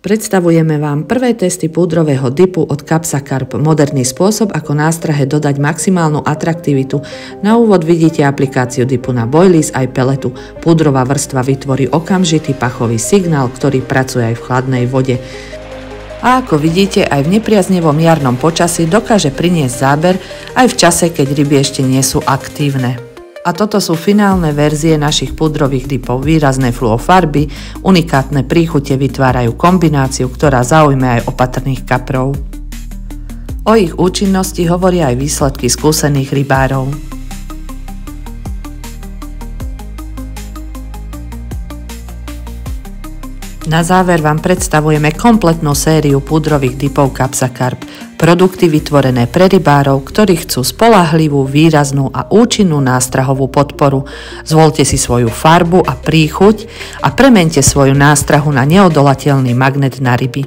Predstavujeme vám prvé testy púdrového dipu od Capsacarp, moderný spôsob, ako nástrahe dodať maximálnu atraktivitu. Na úvod vidíte aplikáciu dipu na boilies aj peletu. Púdrová vrstva vytvorí okamžitý pachový signál, ktorý pracuje aj v chladnej vode. A ako vidíte, aj v nepriaznivom jarnom počasí dokáže priniesť záber aj v čase, keď ryby ešte nie sú aktívne. A toto sú finálne verzie našich púdrových dipov. Výrazné fluofarby, unikátne príchute vytvárajú kombináciu, ktorá zaujme aj opatrných kaprov. O ich účinnosti hovoria aj výsledky skúsených rybárov. Na záver vám predstavujeme kompletnú sériu púdrových dipov Capsacarp. Produkty vytvorené pre rybárov, ktorí chcú spoľahlivú, výraznú a účinnú nástrahovú podporu. Zvoľte si svoju farbu a príchuť a premente svoju nástrahu na neodolateľný magnet na ryby.